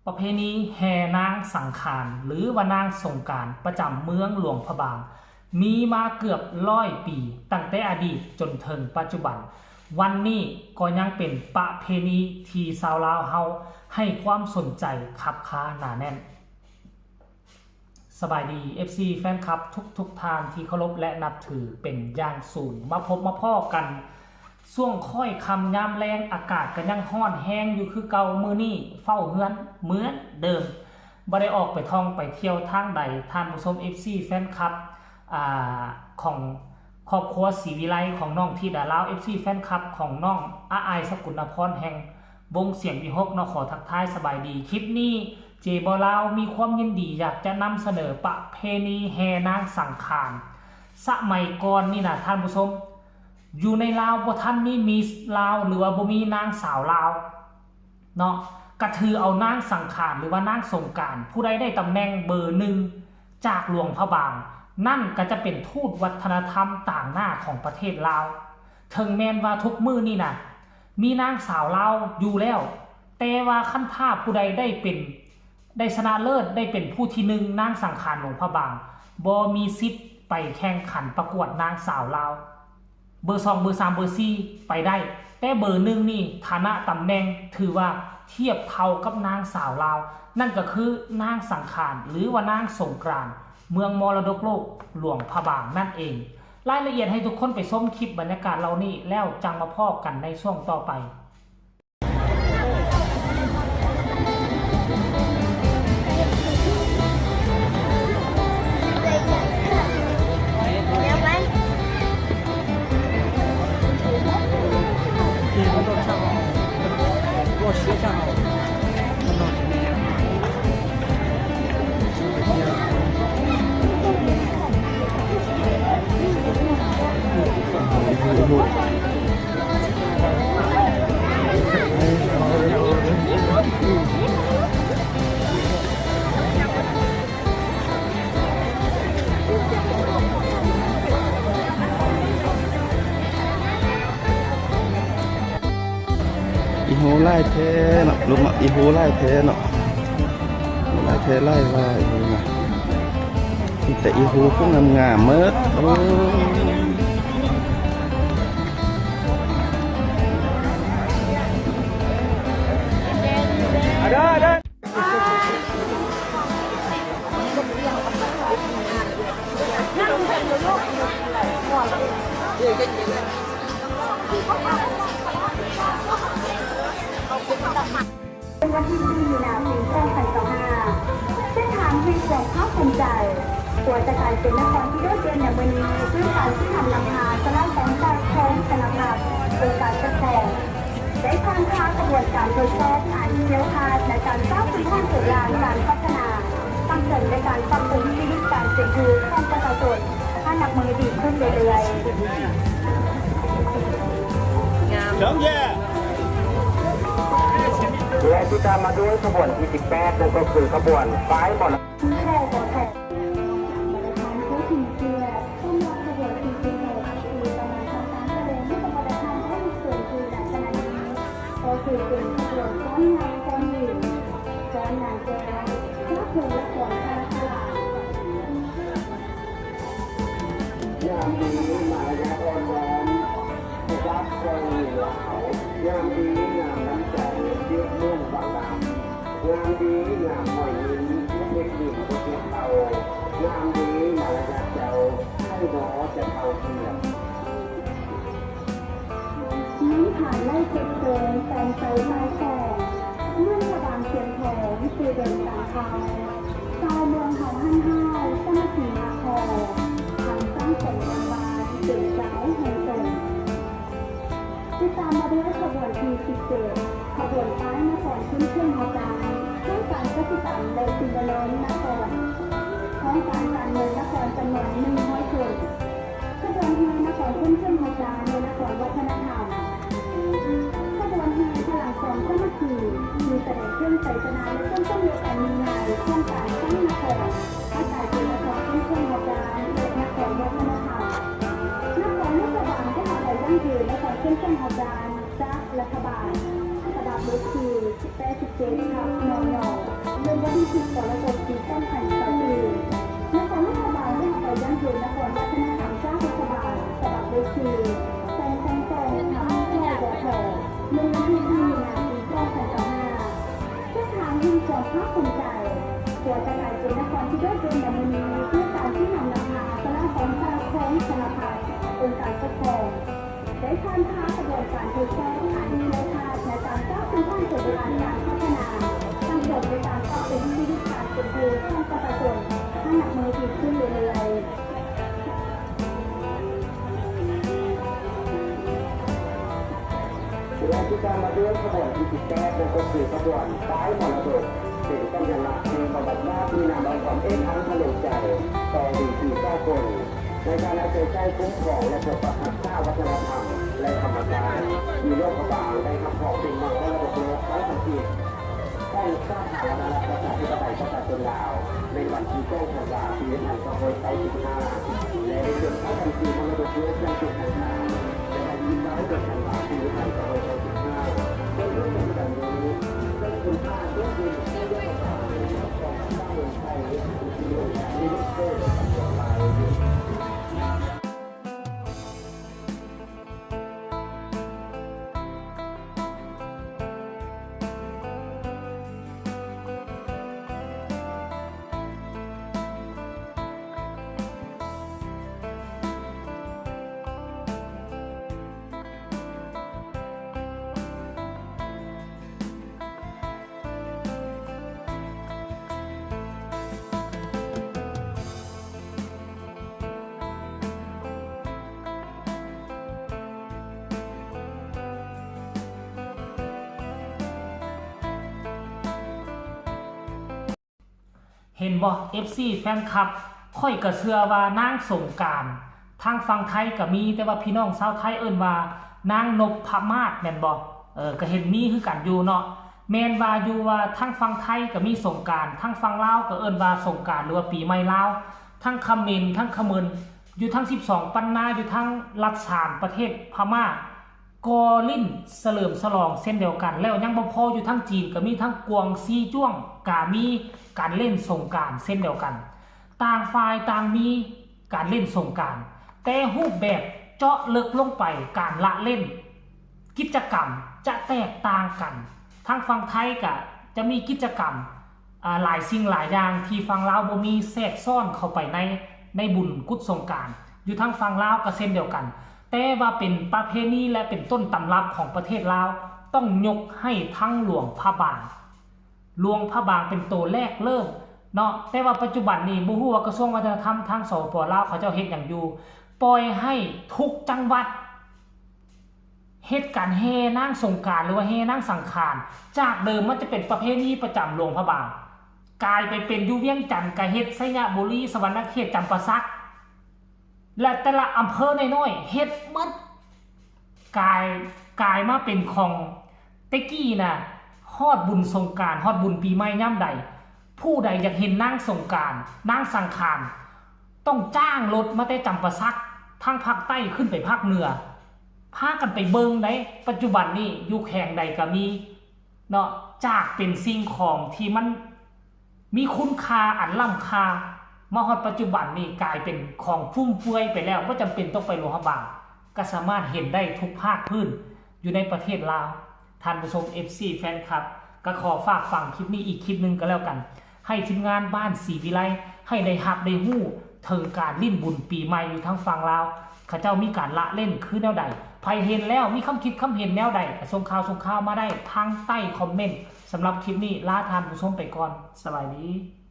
ประเพณีแห่นางสังขารหรือว่านางสงกรานต์ประจำเมืองหลวงพระบางมีมาเกือบ100 ปีตั้งแต่อดีตจนถึงปัจจุบันวันนี้ก็ยังเป็นประเพณีที่ชาวลาวเฮาให้ความสนใจคับค้าหนาแน่นสบายดี FC แฟนคลับทุกทานที่เคารพและนับถือเป็นอย่างสูงมาพบมาพ่อกันช่วงค่อยคำยามแรงอากาศก็ยังห้อนแห้งอยู่คือเก่ามือนี่เฝ้าเฮือนเหมือนเดิมบ่ได้ออกไปท่องไปเที่ยวทางใดท่านผู้ชม FC แฟนคลับของครอบครัวศรีวิไลของน้องที่ดาลาว FC แฟนคลับของน้องอาอายสกุลนพรแห่งวงเสียงวิหกเนาะขอทักทายสบายดีคลิปนี้เจบอลาวมีความยินดีอยากจะนำเสนอประเพณีแห่นางสังขารสมัยก่อนนี่นะท่านผู้ชมอยู่ในลาวบ่ท่านนี่มีลาวหรือว่าบ่มีนางสาวลาวเนาะก็ถือเอานางสังขารหรือว่านางสงกรานต์ผู้ใดได้ตำแหน่งเบอร์1จากหลวงพระบางนั่นก็จะเป็นทูตวัฒนธรรมต่างหน้าของประเทศลาวถึงแม้นว่าทุกมื้อนี่นะมีนางสาวลาวอยู่แล้วแต่ว่าคันถ้าผู้ใดได้ชนะเลิศได้เป็นผู้ที่1นางสังขารหลวงพระบางบ่มีสิทธิ์ไปแข่งขันประกวดนางสาวลาวเบอร์2เบอร์3เบอร์4ไปได้แต่เบอร์1นี่ฐานะตำแหน่งถือว่าเทียบเท่ากับนางสาวลาวนั่นก็คือนางสังขารหรือว่านางสงกรานต์เมืองมรดกโลกหลวงพระบางนั่นเองรายละเอียดให้ทุกคนไปชมคลิปบรรยากาศเรานี่แล้วจังมาพบกันในช่วงต่อไปอีโหไล่เทเนาะลุงเนาะอีโหไล่เทเนาะไล่เทไล่ว่าอีโหนะแต่อีโหก็งามๆเมิดโอ้เป็นวันที่4 มีนาคม 2025เส้นทางแห่งความภาคภูมิใจตัวจะกลายเป็นนครที่โดดเด่นในวันนี้ด้วยการที่ทำราคาสลายแสงจากแทนธนาคารโดยการจัดแสดงได้ผ่านทางกระบวนการโดยแท้ผ่านเชี่ยวชาญและการสร้างพื้นฐานเกิดการพัฒนาตั้งใจในการปรับปรุงชีวิตการเป็นอยู่ของประชาชนให้หนักมือดีขึ้นเรื่อยๆและที่ตามมาด้วยขบวนที่18นั่นก็คือขบวนป้ายหมดแค่ขอแทนประธานผู้ถือเกียรติผู้นำขบวนที่16คือประมาณ3แสดงที่ประธานได้เกิดคือในขณะนี้ก็คือเป็นขบวนซ้อนนางซ้อนหญิงซ้อนนางแก้วพระเพลิงและก่อนพระสลายามดีมารยาทอ่อนน้อมรับคนเหลายามดีงามน้ำใจเยือกนุ่มบางงามดีงามหอยยิ้มเด็กหญิงก็เก็บเอางามดีมารยาทเจ้าให้น้อจะเอาเทียมนี้ผ่านไล่เก็บเกินแสงไฟไม้แต่เมื่อระบางเสียงแผงคือเดินตามทางชาวเมืองเฮา55สมัครนาคอทำตั้งแต่วันวานถึงเช้าแห่งตนที่ตามมาด้วยขบวนที่17ขบวนป้ายนครขึ้นเครื่องอาจารย์ช่วยการกสิกรรมในสิงห์นนท์นครพร้อมการเงินนครจำนวน100 คนขบวนแห่นครขึ้นเครื่องอาจารย์ในนครวัฒนธรรมขบวนแห่พลังสองสมัครมีแสดงเครื่องไสชนะและเครื่องต้องยกอันมีงานโครงการสร้างนครอาศัยเป็นนครขึ้นเครื่องอาจารย์และนครวัฒนธรรมนครนครบาลได้อะไรยั่งยืนนครขึ้นเครื่องอาจารย์จากรัฐบาลฉบับเบอร์คือ87 ครับนน สิบกรกฎาคมปี2024นครรัฐบาลได้ไปยังยืนนครวัฒนธรรมเจ้ารัฐบาลฉบับเวทีแฟนทำแค่วอทในวันที่2 มีนาคม2025เส้นทางที่ความภาคภูมิใจตัวจะกลายเป็นนครที่ได้เป็นแบบนี้ด้วยการที่นำราคาคณะของทางโค้งธนาคารองค์การปกครองได้ผ่านทางกระบวนการถูกต้องอันมีราคาในการสร้างเป็นบ้านเกิดการพัฒนาตั้งใจในการสร้างเป็นที่ดิการเป็นเพื่อสร้างประชาชนให้หนักมือถือขึ้นเรื่อยๆและที่การมาด้วยขบวนที่18เป็นก็คือขบวนป้ายมรดกเป็นสัญลักษณ์ในประวัติศาสตร์ที่นำเอาความอันทะเลใจต่อดีที่เจ้าคนในการเอาใจใช้คุ้มครองและปกปักรักษาวัฒนธรรมและธรรมชาติมีโลกบางได้คำขอเป็นมรดกโลกทั้งสังกิจแห่งสาธารณรัฐประชาธิปไตยประชาชนลาวในวันที่9 ธันวาคม ปี 2525และในเดือนพฤศจิกายนมรดกโลกยังเป็นทางการในวันที่9 ธันวาคม ปี 2525เป็นเรื่องเป็นแบบนี้เป็นคุณค่าด้วยดีที่ได้ประกอบในเรื่องของสร้างเมืองไทยที่มีอย่างนี้เพื่อจะทำอย่างไร เห็นบ่ FC แฟนคลับค่อยก็เชื่อว่านางสงกรานต์ทางฝั่งไทยก็มีแต่ว่าพี่น้องชาวไทยเอิ้นว่านางนพมาศแม่นบ่ก็เห็นมีคือกันอยู่เนาะแม่นว่าอยู่ว่าทางฝั่งไทยก็มีสงกรานต์ทางฝั่งลาวก็เอิ้นว่าสงกรานต์หรือว่าปีใหม่ลาวทั้งเขมรทั้งเขมรอยู่ทั้ง12ปันนาอยู่ทั้งรัฐ3ประเทศพม่ากอลิ้นเฉลิมฉลองเช่นเดียวกันแล้วยังบ่พออยู่ทั้งจีนก็มีทั้งกวงซีจ้วงก็มีการเล่นสงกรานต์เช่นเดียวกันต่างฝ่ายต่างมีการเล่นสงกรานต์แต่รูปแบบเจาะลึกลงไปการละเล่นกิจกรรมจะแตกต่างกันทางฝั่งไทยก็จะมีกิจกรรมหลายสิ่งหลายอย่างที่ฝั่งลาวบ่มีแทรกซ้อนเข้าไปในบุญกุศลสงกรานต์อยู่ทางฝั่งลาวก็เช่นเดียวกันแต่ว่าเป็นประเพณีและเป็นต้นตำรับของประเทศลาวต้องยกให้ทั้งหลวงพระบางหลวงพระบางเป็นตัวแรกเริ่มเนาะแต่ว่าปัจจุบันนี้บ่ฮู้ว่ากระทรวงวัฒนธรรมทางสปลาวเขาเจ้าเฮ็ดหยังอยู่ปล่อยให้ทุกจังหวัดเฮ็ดการแห่นางสงกรานต์หรือว่าแห่นางสังขารจากเดิมมันจะเป็นประเพณีประจำหลวงพระบางกลายไปเป็นอยู่เวียงจันทน์ก็เฮ็ดไสยบุรีสวรรณเขตจำปาสักและแต่ละอำเภอน้อยๆเฮ็ดหมดกลายมาเป็นของตะกี้น่ะฮอดบุญสงกรานต์ฮอดบุญปีใหม่ยามใดผู้ใดอยากเห็นนางสงกรานต์นางสังขารต้องจ้างรถมาแต่จำปาสักทางภาคใต้ขึ้นไปภาคเหนือพากันไปเบิ่งได้ปัจจุบันนี้อยู่แห่งใดก็มีเนาะจากเป็นสิ่งของที่มันมีคุณค่าอันล้ำค่ามาฮอดปัจจุบันนี้กลายเป็นของฟุ่มเฟือยไปแล้วบ่จำเป็นต้องไปหลวงพระบางก็สามารถเห็นได้ทุกภาคพื้นอยู่ในประเทศลาวท่านผู้ชม FC แฟนคลับก็ขอฝากฟังคลิปนี้อีกคลิปนึงก็แล้วกันให้ทีมงานบ้านศรีวิไลให้ได้รับได้ฮู้ถึงการลิ้นบุญปีใหม่อยู่ทั้งฝั่งลาวเขาเจ้ามีการละเล่นคือแนวใดใครเห็นแล้วมีคำคิดคำเห็นแนวใดก็ส่งข่าวมาได้ทางใต้คอมเมนต์สำหรับคลิปนี้ลาท่านผู้ชมไปก่อนสวัสดี